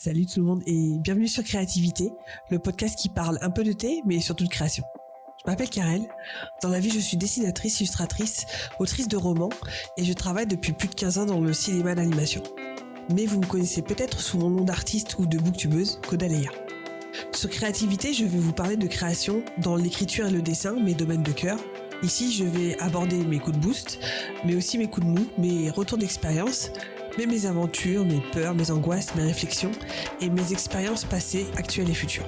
Salut tout le monde et bienvenue sur Créativité, le podcast qui parle un peu de thé mais surtout de création. Je m'appelle Karel, dans la vie je suis dessinatrice, illustratrice, autrice de romans et je travaille depuis plus de 15 ans dans le cinéma d'animation. Mais vous me connaissez peut-être sous mon nom d'artiste ou de booktubeuse, Kodaleya. Sur Créativité, je vais vous parler de création dans l'écriture et le dessin, mes domaines de cœur. Ici, je vais aborder mes coups de boost, mais aussi mes coups de mou, mes retours d'expérience, mais mes aventures, mes peurs, mes angoisses, mes réflexions et mes expériences passées, actuelles et futures.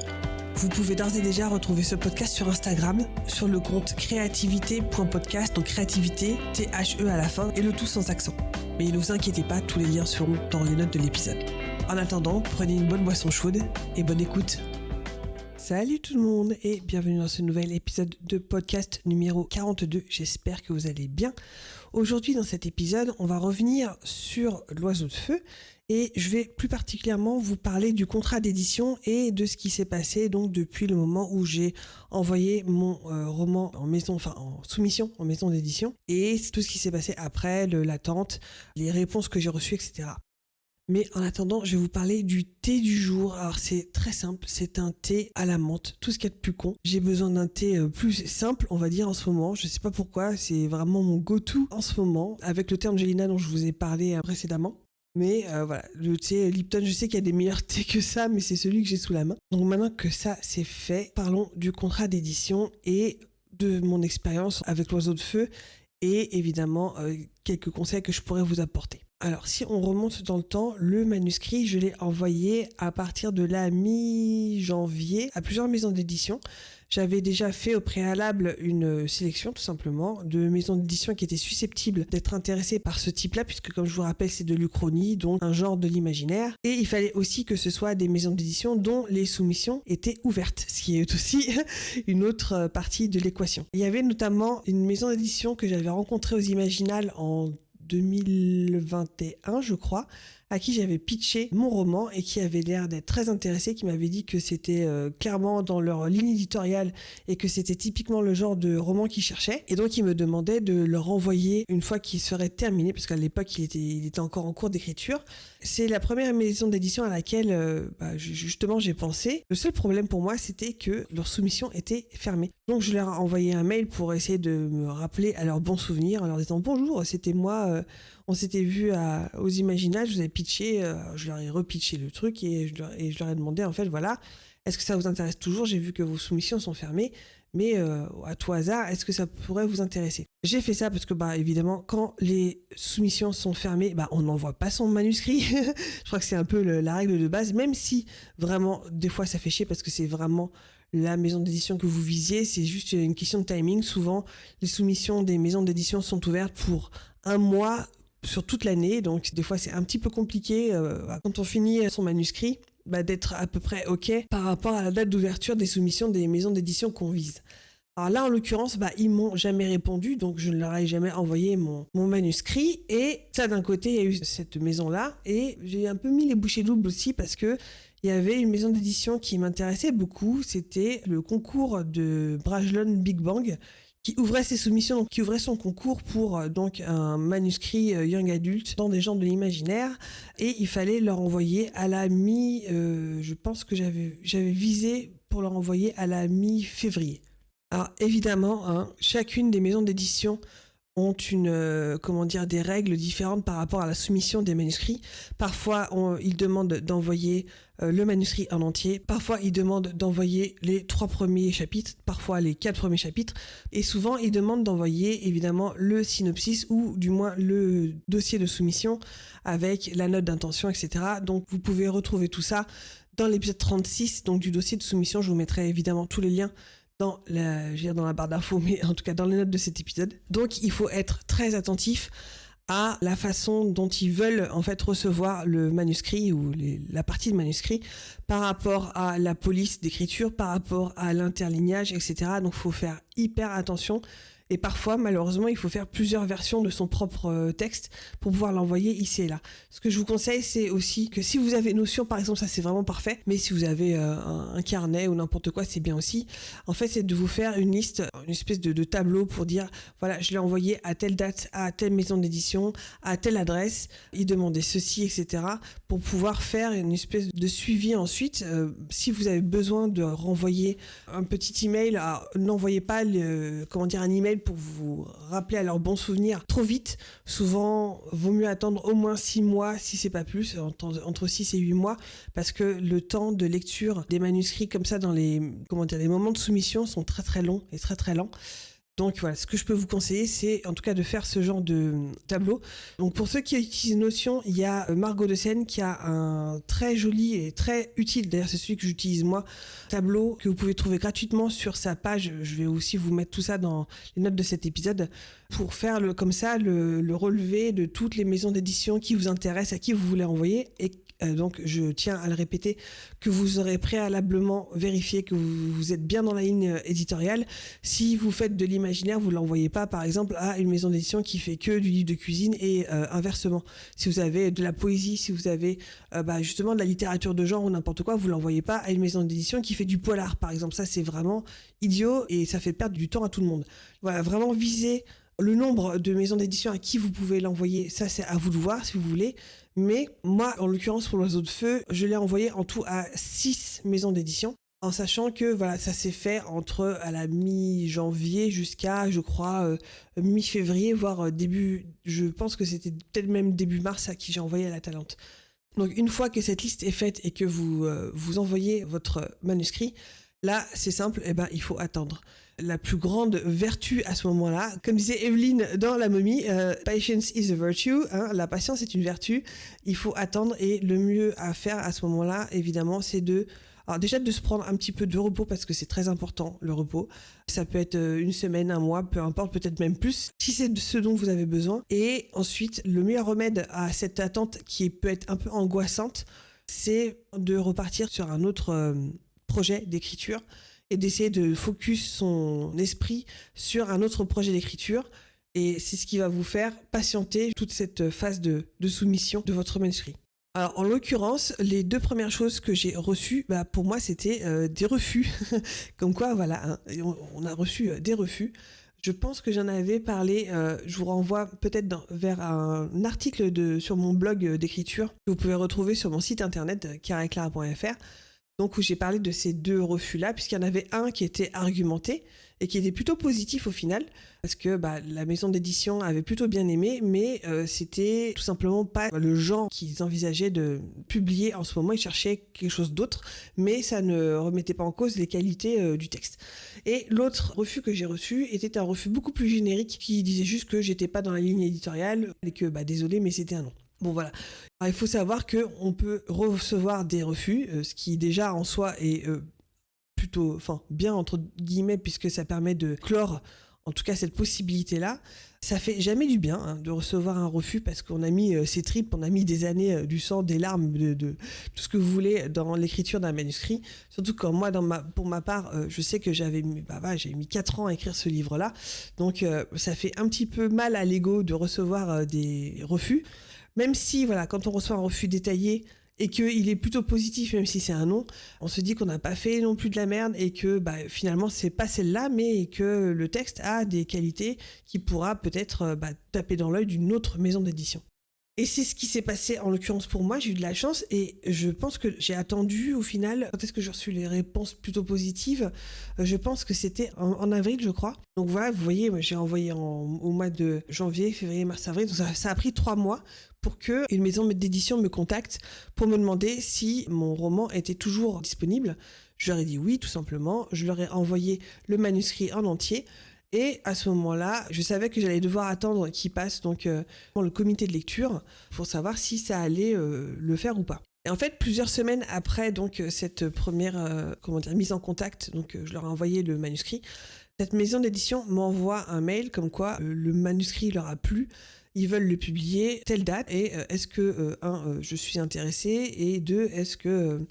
Vous pouvez d'ores et déjà retrouver ce podcast sur Instagram, sur le compte créativité.podcast, donc créativité, THE à la fin, et le tout sans accent. Mais ne vous inquiétez pas, tous les liens seront dans les notes de l'épisode. En attendant, prenez une bonne boisson chaude et bonne écoute. Salut tout le monde et bienvenue dans ce nouvel épisode de podcast numéro 42. J'espère que vous allez bien. Aujourd'hui dans cet épisode, on va revenir sur l'oiseau de feu et je vais plus particulièrement vous parler du contrat d'édition et de ce qui s'est passé donc depuis le moment où j'ai envoyé mon roman en soumission en maison d'édition et tout ce qui s'est passé après, l'attente, les réponses que j'ai reçues, etc. Mais en attendant, je vais vous parler du thé du jour. Alors c'est très simple, c'est un thé à la menthe, tout ce qu'il y a de plus con. J'ai besoin d'un thé plus simple, on va dire en ce moment. Je sais pas pourquoi, c'est vraiment mon go-to en ce moment, avec le thé Angelina dont je vous ai parlé précédemment. Mais voilà, le thé Lipton, je sais qu'il y a des meilleurs thés que ça, mais c'est celui que j'ai sous la main. Donc maintenant que ça c'est fait, parlons du contrat d'édition et de mon expérience avec l'oiseau de feu et évidemment quelques conseils que je pourrais vous apporter. Alors, si on remonte dans le temps, le manuscrit, je l'ai envoyé à partir de la mi-janvier à plusieurs maisons d'édition. J'avais déjà fait au préalable une sélection, tout simplement, de maisons d'édition qui étaient susceptibles d'être intéressées par ce type-là, puisque, comme je vous rappelle, c'est de l'Uchronie, donc un genre de l'imaginaire. Et il fallait aussi que ce soit des maisons d'édition dont les soumissions étaient ouvertes, ce qui est aussi une autre partie de l'équation. Il y avait notamment une maison d'édition que j'avais rencontrée aux Imaginales en 2021 je crois, à qui j'avais pitché mon roman et qui avait l'air d'être très intéressé, qui m'avait dit que c'était clairement dans leur ligne éditoriale et que c'était typiquement le genre de roman qu'ils cherchaient, et donc ils me demandaient de leur envoyer une fois qu'il serait terminé, parce qu'à l'époque il était encore en cours d'écriture. C'est la première maison d'édition à laquelle justement j'ai pensé. Le seul problème pour moi, c'était que leur soumission était fermée. Donc je leur ai envoyé un mail pour essayer de me rappeler à leurs bons souvenirs en leur disant bonjour, c'était moi, on s'était vu aux Imaginales, je vous avais pitché, je leur ai repitché le truc et je leur ai demandé en fait voilà, est-ce que ça vous intéresse toujours? J'ai vu que vos soumissions sont fermées, mais à tout hasard, est-ce que ça pourrait vous intéresser? J'ai fait ça parce que évidemment, quand les soumissions sont fermées, on n'envoie pas son manuscrit. Je crois que c'est un peu la règle de base, même si vraiment, des fois ça fait chier parce que c'est vraiment la maison d'édition que vous visiez, c'est juste une question de timing. Souvent, les soumissions des maisons d'édition sont ouvertes pour un mois sur toute l'année, donc des fois c'est un petit peu compliqué quand on finit son manuscrit d'être à peu près OK par rapport à la date d'ouverture des soumissions des maisons d'édition qu'on vise. Alors là, en l'occurrence, ils m'ont jamais répondu, donc je ne leur ai jamais envoyé mon manuscrit. Et ça, d'un côté, il y a eu cette maison-là, et j'ai un peu mis les bouchées doubles aussi parce que il y avait une maison d'édition qui m'intéressait beaucoup. C'était le concours de Brajlon Big Bang qui ouvrait ses soumissions, donc qui ouvrait son concours pour donc un manuscrit young adulte dans des genres de l'imaginaire, et il fallait leur envoyer à la je pense que j'avais visé pour leur envoyer à la mi-février. Alors évidemment, chacune des maisons d'édition ont des règles différentes par rapport à la soumission des manuscrits. Parfois, ils demandent d'envoyer le manuscrit en entier. Parfois, ils demandent d'envoyer les 3 premiers chapitres, parfois les 4 premiers chapitres. Et souvent, ils demandent d'envoyer évidemment le synopsis ou du moins le dossier de soumission avec la note d'intention, etc. Donc, vous pouvez retrouver tout ça dans l'épisode 36, donc du dossier de soumission. Je vous mettrai évidemment tous les liens dans la barre d'infos, mais en tout cas dans les notes de cet épisode. Donc il faut être très attentif à la façon dont ils veulent en fait recevoir le manuscrit ou la partie de manuscrit par rapport à la police d'écriture, par rapport à l'interlignage, etc. Donc il faut faire hyper attention Et parfois, malheureusement, il faut faire plusieurs versions de son propre texte pour pouvoir l'envoyer ici et là. Ce que je vous conseille, c'est aussi que si vous avez Notion, par exemple, ça c'est vraiment parfait, mais si vous avez un carnet ou n'importe quoi, c'est bien aussi. En fait, c'est de vous faire une liste, une espèce de tableau pour dire, voilà, je l'ai envoyé à telle date, à telle maison d'édition, à telle adresse, il demandait ceci, etc. pour pouvoir faire une espèce de suivi ensuite. Si vous avez besoin de renvoyer un petit email, n'envoyez pas un email pour vous rappeler à leurs bons souvenirs trop vite. Souvent, vaut mieux attendre au moins 6 mois, si c'est pas plus, entre 6 et 8 mois, parce que le temps de lecture des manuscrits comme ça dans les moments de soumission sont très très longs et très très lents. Donc voilà, ce que je peux vous conseiller, c'est en tout cas de faire ce genre de tableau. Donc pour ceux qui utilisent Notion, il y a Margot de Seine qui a un très joli et très utile, d'ailleurs c'est celui que j'utilise moi, tableau que vous pouvez trouver gratuitement sur sa page. Je vais aussi vous mettre tout ça dans les notes de cet épisode pour faire le relevé de toutes les maisons d'édition qui vous intéressent, à qui vous voulez envoyer. Et donc je tiens à le répéter, que vous aurez préalablement vérifié que vous êtes bien dans la ligne éditoriale. Si vous faites de l'imaginaire, vous ne l'envoyez pas par exemple à une maison d'édition qui fait que du livre de cuisine et inversement. Si vous avez de la poésie, si vous avez justement de la littérature de genre ou n'importe quoi, vous ne l'envoyez pas à une maison d'édition qui fait du polar par exemple. Ça c'est vraiment idiot et ça fait perdre du temps à tout le monde. Voilà, vraiment viser le nombre de maisons d'édition à qui vous pouvez l'envoyer, ça c'est à vous de voir si vous voulez. Mais moi, en l'occurrence pour l'Oiseau de Feu, je l'ai envoyé en tout à 6 maisons d'édition, en sachant que voilà, ça s'est fait entre à la mi-janvier jusqu'à, je crois, mi-février, voire début, je pense que c'était peut-être même début mars à qui j'ai envoyé à la Talente. Donc une fois que cette liste est faite et que vous envoyez votre manuscrit, là c'est simple, il faut attendre. La plus grande vertu à ce moment-là, comme disait Evelyne dans La Momie, patience is a virtue, hein, la patience est une vertu, il faut attendre et le mieux à faire à ce moment-là, évidemment, c'est alors déjà de se prendre un petit peu de repos parce que c'est très important le repos. Ça peut être une semaine, un mois, peu importe, peut-être même plus, si c'est ce dont vous avez besoin. Et ensuite, le meilleur remède à cette attente qui peut être un peu angoissante, c'est de repartir sur un autre projet d'écriture et d'essayer de focus son esprit sur un autre projet d'écriture. Et c'est ce qui va vous faire patienter toute cette phase de soumission de votre manuscrit. Alors en l'occurrence, les 2 premières choses que j'ai reçues, pour moi c'était des refus. Comme quoi, voilà, hein, on a reçu des refus. Je pense que j'en avais parlé, je vous renvoie peut-être vers un article sur mon blog d'écriture que vous pouvez retrouver sur mon site internet carreclara.fr. Donc où j'ai parlé de ces 2 refus-là, puisqu'il y en avait un qui était argumenté et qui était plutôt positif au final, parce que la maison d'édition avait plutôt bien aimé, mais c'était tout simplement pas le genre qu'ils envisageaient de publier en ce moment. Ils cherchaient quelque chose d'autre, mais ça ne remettait pas en cause les qualités du texte. Et l'autre refus que j'ai reçu était un refus beaucoup plus générique, qui disait juste que j'étais pas dans la ligne éditoriale et que désolé, mais c'était un non. Bon voilà, alors, il faut savoir qu'on peut recevoir des refus, ce qui déjà en soi est plutôt bien entre guillemets, puisque ça permet de clore en tout cas cette possibilité-là. Ça fait jamais du bien de recevoir un refus parce qu'on a mis ses tripes, on a mis des années, du sang, des larmes, de tout ce que vous voulez dans l'écriture d'un manuscrit. Surtout quand moi, pour ma part, je sais que j'ai mis 4 ans à écrire ce livre-là. Donc ça fait un petit peu mal à l'ego de recevoir des refus. Même si, voilà, quand on reçoit un refus détaillé et qu'il est plutôt positif, même si c'est un non, on se dit qu'on n'a pas fait non plus de la merde et que finalement, c'est pas celle-là, mais que le texte a des qualités qui pourra peut-être taper dans l'œil d'une autre maison d'édition. Et c'est ce qui s'est passé en l'occurrence pour moi, j'ai eu de la chance et je pense que j'ai attendu au final, quand est-ce que j'ai reçu les réponses plutôt positives, je pense que c'était en avril je crois. Donc voilà, vous voyez, moi, j'ai envoyé au mois de janvier, février, mars, avril, donc ça a pris 3 mois pour qu'une maison d'édition me contacte pour me demander si mon roman était toujours disponible. Je leur ai dit oui tout simplement, je leur ai envoyé le manuscrit en entier. Et à ce moment-là, je savais que j'allais devoir attendre qu'il passe donc le comité de lecture pour savoir si ça allait le faire ou pas. Et en fait, plusieurs semaines après donc cette première mise en contact, donc je leur ai envoyé le manuscrit. Cette maison d'édition m'envoie un mail comme quoi le manuscrit leur a plu. Ils veulent le publier telle date et est-ce que je suis intéressée et 2 est-ce que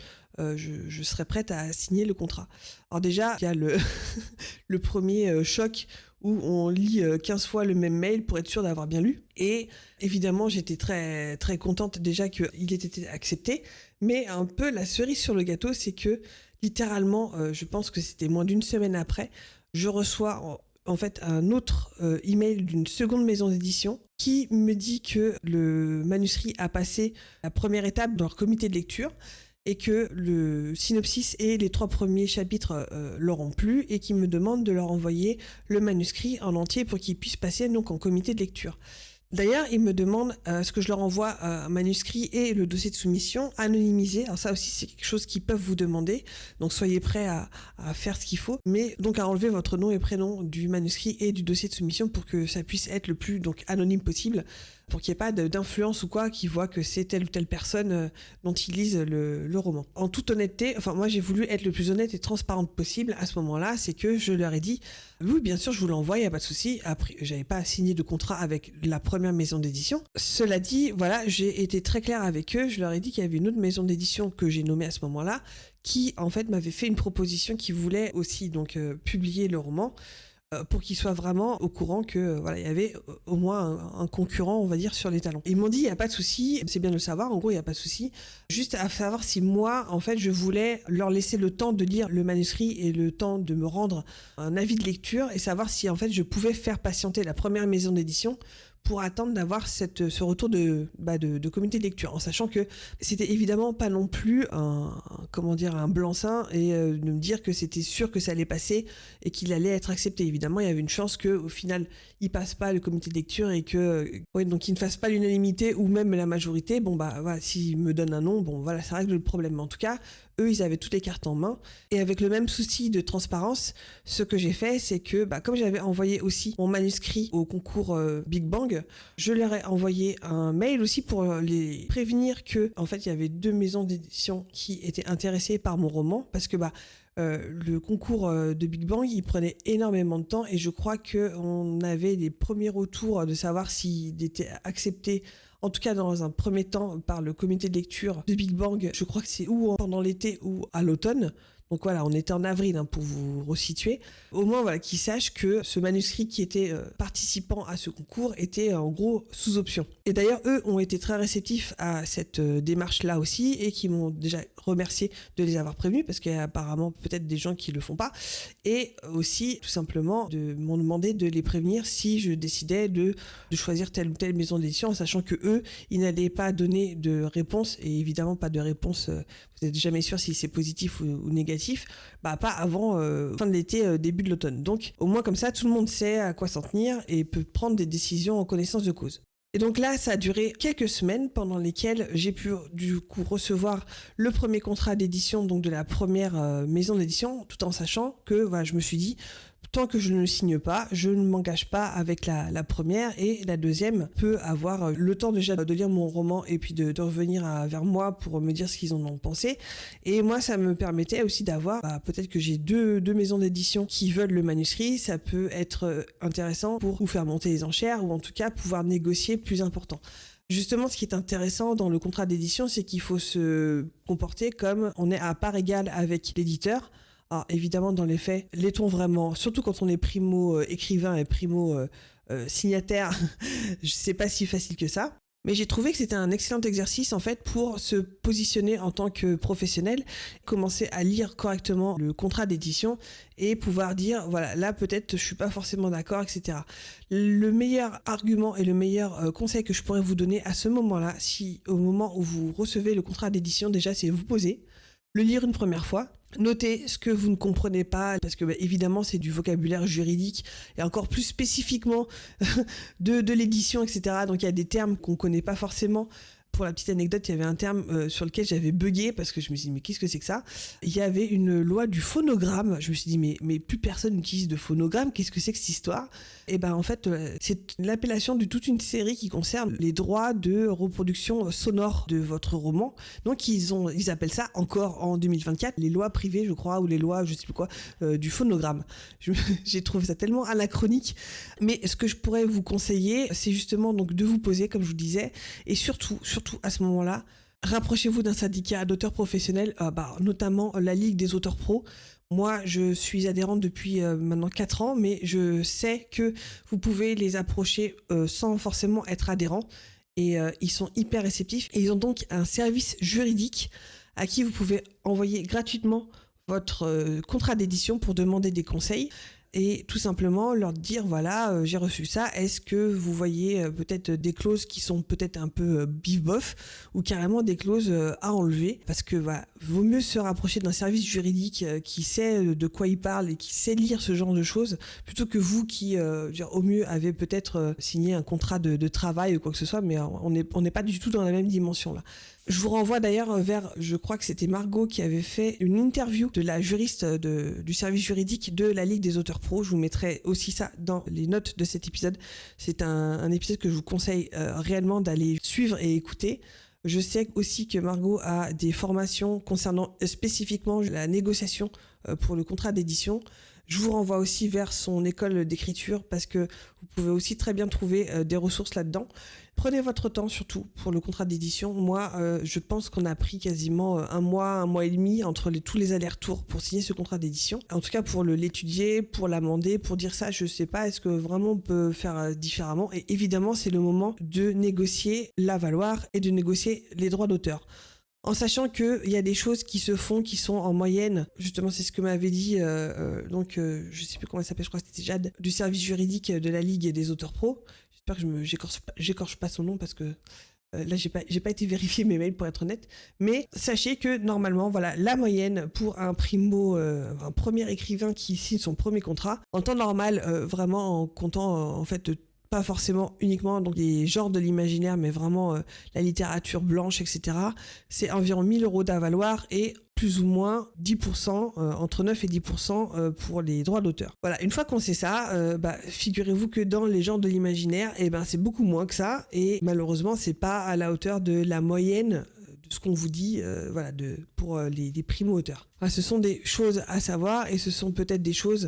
je serais prête à signer le contrat. Alors déjà il y a le premier choc où on lit 15 fois le même mail pour être sûr d'avoir bien lu. Et évidemment, j'étais très, très contente déjà qu'il ait été accepté. Mais un peu la cerise sur le gâteau, c'est que littéralement, je pense que c'était moins d'une semaine après, je reçois en fait un autre email d'une seconde maison d'édition qui me dit que le manuscrit a passé la première étape dans leur comité de lecture et que le synopsis et les 3 premiers chapitres leur ont plu et qui me demande de leur envoyer le manuscrit en entier pour qu'ils puissent passer donc en comité de lecture. D'ailleurs, ils me demandent ce que je leur envoie un manuscrit et le dossier de soumission anonymisé. Alors ça aussi, c'est quelque chose qu'ils peuvent vous demander. Donc soyez prêts à faire ce qu'il faut. Mais donc à enlever votre nom et prénom du manuscrit et du dossier de soumission pour que ça puisse être le plus donc anonyme possible, pour qu'il n'y ait pas d'influence ou quoi qui voit que c'est telle ou telle personne dont ils lisent le roman. En toute honnêteté, enfin moi j'ai voulu être le plus honnête et transparente possible à ce moment-là, c'est que je leur ai dit oui, bien sûr, je vous l'envoie, il n'y a pas de souci. Après, j'avais pas signé de contrat avec la première maison d'édition. Cela dit, voilà, j'ai été très claire avec eux. Je leur ai dit qu'il y avait une autre maison d'édition que j'ai nommée à ce moment-là, qui en fait m'avait fait une proposition qui voulait aussi donc publier le roman. Pour qu'ils soient vraiment au courant que voilà, il y avait au moins un concurrent, on va dire, sur les talons. Ils m'ont dit, il n'y a pas de souci, c'est bien de le savoir, en gros, il n'y a pas de souci. Juste à savoir si moi, en fait, je voulais leur laisser le temps de lire le manuscrit et le temps de me rendre un avis de lecture et savoir si, en fait, je pouvais faire patienter la première maison d'édition pour attendre d'avoir ce retour de comité de lecture, en sachant que c'était évidemment pas non plus un blanc-seing et de me dire que c'était sûr que ça allait passer et qu'il allait être accepté. Évidemment, il y avait une chance qu'au final, il passe pas le comité de lecture et donc il ne fasse pas l'unanimité ou même la majorité. Bon bah voilà, s'il me donne un nom, bon voilà, ça règle le problème. Mais en tout cas, eux, ils avaient toutes les cartes en main. Et avec le même souci de transparence, ce que j'ai fait, c'est que comme j'avais envoyé aussi mon manuscrit au concours Big Bang, je leur ai envoyé un mail aussi pour les prévenir que, en fait, il y avait 2 maisons d'édition qui étaient intéressées par mon roman, parce que le concours de Big Bang, il prenait énormément de temps et je crois qu'on avait les premiers retours de savoir s'il était accepté, en tout cas dans un premier temps, par le comité de lecture de Big Bang. Je crois que c'est ou pendant l'été ou à l'automne. Donc voilà, on était en avril pour vous resituer. Au moins, voilà, qu'ils sachent que ce manuscrit qui était participant à ce concours était en gros sous option. Et d'ailleurs, eux ont été très réceptifs à cette démarche-là aussi et qui m'ont déjà remercié de les avoir prévenus parce qu'il y a apparemment peut-être des gens qui le font pas. Et aussi, tout simplement, m'ont demandé de les prévenir si je décidais de choisir telle ou telle maison d'édition, en sachant que eux, ils n'allaient pas donner de réponse et évidemment pas de réponse. Vous n'êtes jamais sûr si c'est positif ou négatif, pas avant fin de l'été, début de l'automne. Donc au moins comme ça, tout le monde sait à quoi s'en tenir et peut prendre des décisions en connaissance de cause. Et donc là, ça a duré quelques semaines pendant lesquelles j'ai pu du coup recevoir le premier contrat d'édition donc de la première maison d'édition, tout en sachant que je me suis dit, tant que je ne signe pas, je ne m'engage pas avec la première, et la deuxième peut avoir le temps déjà de lire mon roman et puis de revenir vers moi pour me dire ce qu'ils en ont pensé. Et moi, ça me permettait aussi d'avoir, peut-être que j'ai deux maisons d'édition qui veulent le manuscrit, ça peut être intéressant pour vous faire monter les enchères ou en tout cas pouvoir négocier plus important. Justement, ce qui est intéressant dans le contrat d'édition, c'est qu'il faut se comporter comme on est à part égale avec l'éditeur. Alors évidemment, dans les faits, l'est-on vraiment, surtout quand on est primo-écrivain et primo-signataire, c'est pas si facile que ça. Mais j'ai trouvé que c'était un excellent exercice en fait pour se positionner en tant que professionnel, commencer à lire correctement le contrat d'édition et pouvoir dire voilà, là peut-être je suis pas forcément d'accord, etc. Le meilleur argument et le meilleur conseil que je pourrais vous donner à ce moment-là, si au moment où vous recevez le contrat d'édition, déjà c'est vous poser, le lire une première fois, notez ce que vous ne comprenez pas, parce que évidemment c'est du vocabulaire juridique et encore plus spécifiquement de l'édition, etc. Donc il y a des termes qu'on ne connaît pas forcément. Pour la petite anecdote, il y avait un terme sur lequel j'avais bugué parce que je me suis dit mais qu'est-ce que c'est que ça ? Il y avait une loi du phonogramme. Je me suis dit mais plus personne n'utilise de phonogramme, qu'est-ce que c'est que cette histoire ? Et en fait c'est l'appellation de toute une série qui concerne les droits de reproduction sonore de votre roman. Donc ils appellent ça encore en 2024 les lois privées, je crois, ou les lois je sais plus quoi du phonogramme. J'ai trouvé ça tellement anachronique. Mais ce que je pourrais vous conseiller, c'est justement donc de vous poser comme je vous disais, et surtout à ce moment-là, rapprochez-vous d'un syndicat d'auteurs professionnels, notamment la Ligue des auteurs pros. Moi, je suis adhérente depuis maintenant 4 ans, mais je sais que vous pouvez les approcher sans forcément être adhérent. Et ils sont hyper réceptifs. Et ils ont donc un service juridique à qui vous pouvez envoyer gratuitement votre contrat d'édition pour demander des conseils. Et tout simplement leur dire, voilà, j'ai reçu ça, est-ce que vous voyez peut-être des clauses qui sont peut-être un peu bif-bof, ou carrément des clauses à enlever, parce que voilà, vaut mieux se rapprocher d'un service juridique qui sait de quoi il parle et qui sait lire ce genre de choses, plutôt que vous qui, au mieux, avez peut-être signé un contrat de travail ou quoi que ce soit, mais on n'est pas du tout dans la même dimension là. Je vous renvoie d'ailleurs vers, je crois que c'était Margot qui avait fait une interview de la juriste du service juridique de la Ligue des auteurs pro. Je vous mettrai aussi ça dans les notes de cet épisode. C'est un épisode que je vous conseille réellement d'aller suivre et écouter. Je sais aussi que Margot a des formations concernant spécifiquement la négociation pour le contrat d'édition. Je vous renvoie aussi vers son école d'écriture parce que vous pouvez aussi très bien trouver des ressources là-dedans. Prenez votre temps surtout pour le contrat d'édition. Moi, je pense qu'on a pris quasiment un mois et demi entre tous les allers-retours pour signer ce contrat d'édition. En tout cas, pour l'étudier, pour l'amender, pour dire ça, je sais pas, est-ce que vraiment on peut faire différemment? Et évidemment, c'est le moment de négocier la valoir et de négocier les droits d'auteur. En sachant qu'il y a des choses qui se font qui sont en moyenne, justement c'est ce que m'avait dit, je sais plus comment elle s'appelle, je crois que c'était Jade, du service juridique de la Ligue des auteurs pro. J'espère que j'écorche pas son nom parce que là j'ai pas été vérifier mes mails pour être honnête. Mais sachez que normalement, voilà, la moyenne pour un un premier écrivain qui signe son premier contrat, en temps normal, vraiment en comptant en fait pas forcément uniquement donc les genres de l'imaginaire, mais vraiment la littérature blanche, etc. C'est environ 1 000 € d'avaloir et plus ou moins 10%, entre 9 et 10% pour les droits d'auteur. Voilà, une fois qu'on sait ça, figurez-vous que dans les genres de l'imaginaire, c'est beaucoup moins que ça, et malheureusement, c'est pas à la hauteur de la moyenne de ce qu'on vous dit pour les primo-auteurs. Enfin, ce sont des choses à savoir, et ce sont peut-être des choses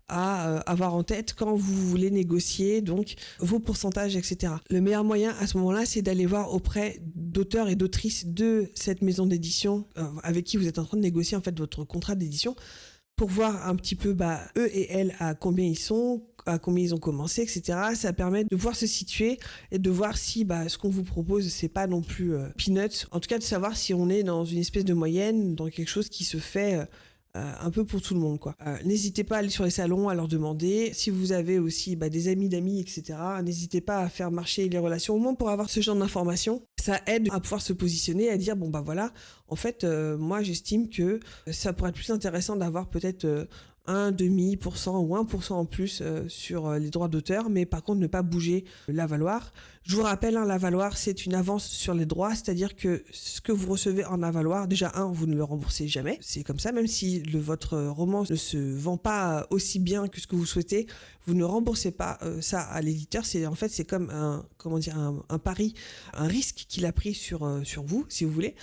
à avoir en tête quand vous voulez négocier donc vos pourcentages, etc. Le meilleur moyen à ce moment-là, c'est d'aller voir auprès d'auteurs et d'autrices de cette maison d'édition avec qui vous êtes en train de négocier en fait votre contrat d'édition, pour voir un petit peu eux et elles à combien ils sont, à combien ils ont commencé, etc. Ça permet de pouvoir se situer et de voir si ce qu'on vous propose c'est pas non plus peanuts, en tout cas de savoir si on est dans une espèce de moyenne, dans quelque chose qui se fait un peu pour tout le monde, quoi. N'hésitez pas à aller sur les salons, à leur demander. Si vous avez aussi des amis d'amis, etc., n'hésitez pas à faire marcher les relations, au moins pour avoir ce genre d'informations. Ça aide à pouvoir se positionner, à dire voilà, en fait, moi j'estime que ça pourrait être plus intéressant d'avoir peut-être 1,5% ou 1% en plus sur les droits d'auteur, mais par contre ne pas bouger l'avaloir. Je vous rappelle, l'avaloir c'est une avance sur les droits, c'est-à-dire que ce que vous recevez en avaloir, déjà vous ne le remboursez jamais, c'est comme ça, même si votre roman ne se vend pas aussi bien que ce que vous souhaitez, vous ne remboursez pas ça à l'éditeur. C'est comme un pari, un risque qu'il a pris sur vous, si vous voulez.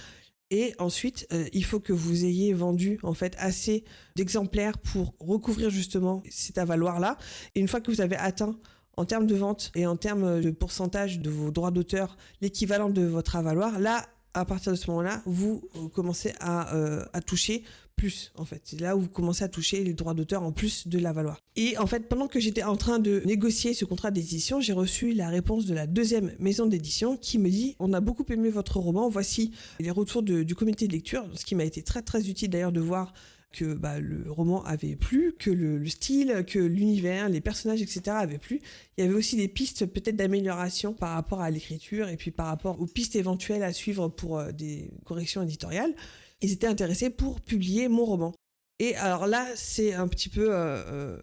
Et ensuite, il faut que vous ayez vendu en fait assez d'exemplaires pour recouvrir justement cet avaloir-là. Et une fois que vous avez atteint en termes de vente et en termes de pourcentage de vos droits d'auteur l'équivalent de votre avaloir, là, à partir de ce moment-là, vous commencez à toucher plus, en fait. C'est là où vous commencez à toucher les droits d'auteur en plus de l'avaloir. Et en fait, pendant que j'étais en train de négocier ce contrat d'édition, j'ai reçu la réponse de la deuxième maison d'édition qui me dit « On a beaucoup aimé votre roman, voici les retours du comité de lecture », ce qui m'a été très très utile d'ailleurs de voir que le roman avait plu, que le style, que l'univers, les personnages, etc. avaient plu. Il y avait aussi des pistes peut-être d'amélioration par rapport à l'écriture et puis par rapport aux pistes éventuelles à suivre pour des corrections éditoriales. Ils étaient intéressés pour publier mon roman. Et alors là, c'est un petit peu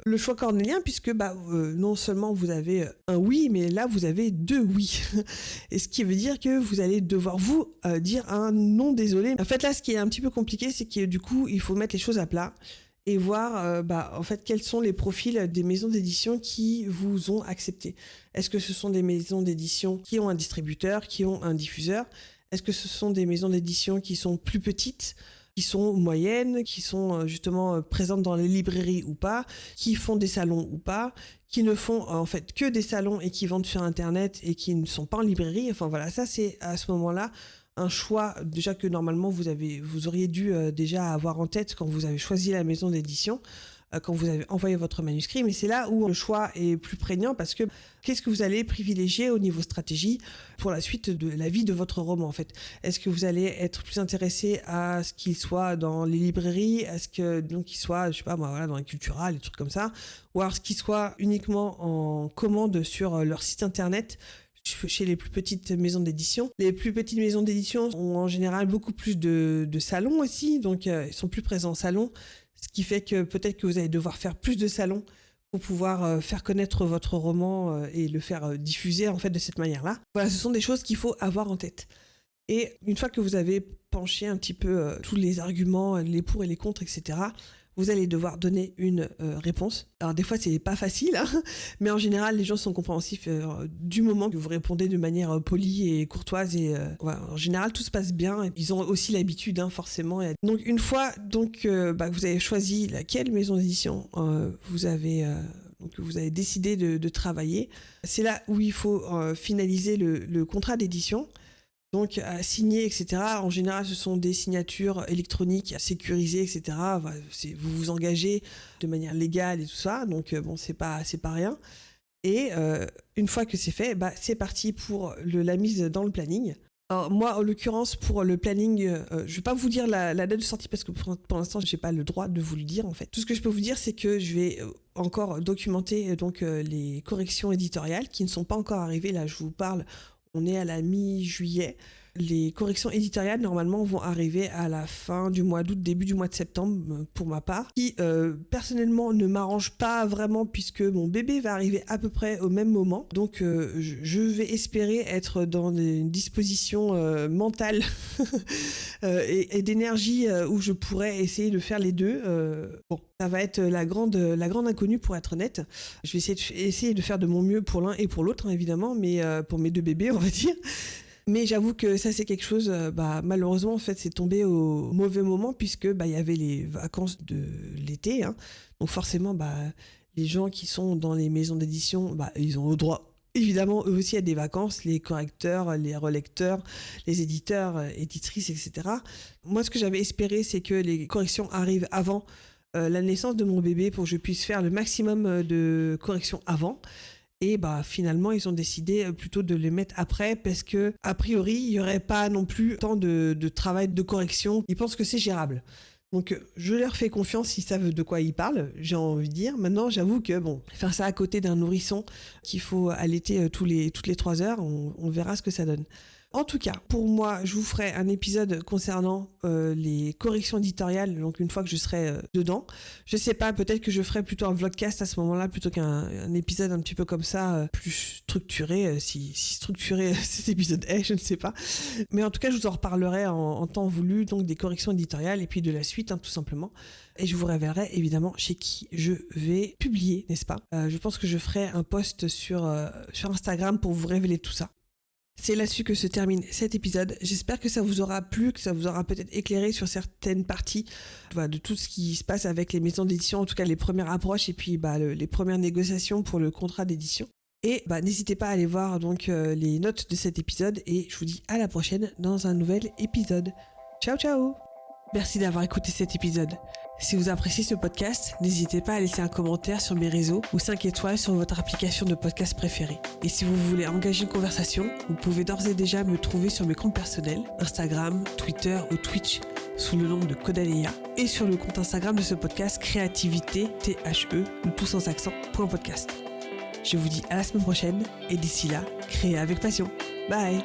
le choix cornélien, puisque non seulement vous avez un oui, mais là, vous avez 2 oui. Et ce qui veut dire que vous allez devoir dire un non désolé. En fait, là, ce qui est un petit peu compliqué, c'est que du coup, il faut mettre les choses à plat et voir en fait quels sont les profils des maisons d'édition qui vous ont accepté. Est-ce que ce sont des maisons d'édition qui ont un distributeur, qui ont un diffuseur? Est-ce que ce sont des maisons d'édition qui sont plus petites, qui sont moyennes, qui sont justement présentes dans les librairies ou pas, qui font des salons ou pas, qui ne font en fait que des salons et qui vendent sur internet et qui ne sont pas en librairie? Enfin voilà, ça c'est à ce moment-là un choix déjà que normalement vous auriez dû déjà avoir en tête quand vous avez choisi la maison d'édition, quand vous avez envoyé votre manuscrit, mais c'est là où le choix est plus prégnant parce que qu'est-ce que vous allez privilégier au niveau stratégie pour la suite de la vie de votre roman en fait? Est-ce que vous allez être plus intéressé à ce qu'il soit dans les librairies, est-ce que donc il soit, je sais pas moi, voilà, dans les culturales, des trucs comme ça, ou alors ce qu'il soit uniquement en commande sur leur site internet? Chez les plus petites maisons d'édition. Les plus petites maisons d'édition ont en général beaucoup plus de salons aussi, donc ils sont plus présents en salon, ce qui fait que peut-être que vous allez devoir faire plus de salons pour pouvoir faire connaître votre roman et le faire diffuser en fait de cette manière-là. Voilà, ce sont des choses qu'il faut avoir en tête. Et une fois que vous avez penché un petit peu tous les arguments, les pour et les contre, etc., vous allez devoir donner une réponse. Alors des fois c'est pas facile, hein, mais en général les gens sont compréhensifs du moment que vous répondez de manière polie et courtoise et voilà, en général tout se passe bien. Ils ont aussi l'habitude forcément. Donc une fois que vous avez choisi laquelle maison d'édition vous avez décidé de travailler, c'est là où il faut finaliser le contrat d'édition. Donc à signer, etc. En général, ce sont des signatures électroniques sécurisées, etc. Vous vous engagez de manière légale et tout ça. Donc c'est pas rien. Et une fois que c'est fait, c'est parti pour la mise dans le planning. Alors moi, en l'occurrence, pour le planning, je vais pas vous dire la date de sortie parce que pour l'instant, j'ai pas le droit de vous le dire en fait. Tout ce que je peux vous dire, c'est que je vais encore documenter les corrections éditoriales qui ne sont pas encore arrivées. Là, je vous parle. On est à la mi-juillet. Les corrections éditoriales, normalement, vont arriver à la fin du mois d'août, début du mois de septembre, pour ma part. Qui, personnellement, ne m'arrange pas vraiment puisque mon bébé va arriver à peu près au même moment. Donc, je vais espérer être dans une disposition mentale et d'énergie où je pourrais essayer de faire les deux. Bon, ça va être la grande inconnue, pour être honnête. Je vais essayer de faire de mon mieux pour l'un et pour l'autre, évidemment, mais pour mes deux bébés, on va dire. Mais j'avoue que ça c'est quelque chose, malheureusement en fait c'est tombé au mauvais moment puisque il y avait les vacances de l'été, hein. Donc forcément les gens qui sont dans les maisons d'édition, ils ont le droit évidemment eux aussi à des vacances, les correcteurs, les relecteurs, les éditeurs, éditrices, etc. Moi ce que j'avais espéré c'est que les corrections arrivent avant la naissance de mon bébé pour que je puisse faire le maximum de corrections avant. Et finalement, ils ont décidé plutôt de les mettre après parce que, a priori, il n'y aurait pas non plus tant de travail de correction. Ils pensent que c'est gérable. Donc, je leur fais confiance, ils savent de quoi ils parlent, j'ai envie de dire. Maintenant, j'avoue que, faire ça à côté d'un nourrisson qu'il faut allaiter toutes les 3 heures, on verra ce que ça donne. En tout cas, pour moi, je vous ferai un épisode concernant les corrections éditoriales, donc une fois que je serai dedans. Je sais pas, peut-être que je ferai plutôt un vlogcast à ce moment-là, plutôt qu'un épisode un petit peu comme ça, plus structuré, si structuré cet épisode est, je ne sais pas. Mais en tout cas, je vous en reparlerai en temps voulu, donc des corrections éditoriales et puis de la suite, tout simplement. Et je vous révélerai évidemment chez qui je vais publier, n'est-ce pas ? Je pense que je ferai un post sur Instagram pour vous révéler tout ça. C'est là-dessus que se termine cet épisode. J'espère que ça vous aura plu, que ça vous aura peut-être éclairé sur certaines parties de tout ce qui se passe avec les maisons d'édition, en tout cas les premières approches et puis les premières négociations pour le contrat d'édition. Et n'hésitez pas à aller voir les notes de cet épisode et je vous dis à la prochaine dans un nouvel épisode. Ciao ciao! Merci d'avoir écouté cet épisode. Si vous appréciez ce podcast, n'hésitez pas à laisser un commentaire sur mes réseaux ou 5 étoiles sur votre application de podcast préférée. Et si vous voulez engager une conversation, vous pouvez d'ores et déjà me trouver sur mes comptes personnels, Instagram, Twitter ou Twitch, sous le nom de Kodaleya, et sur le compte Instagram de ce podcast, Créativité, THE, ou tout sans accent, .podcast. Je vous dis à la semaine prochaine, et d'ici là, créez avec passion. Bye!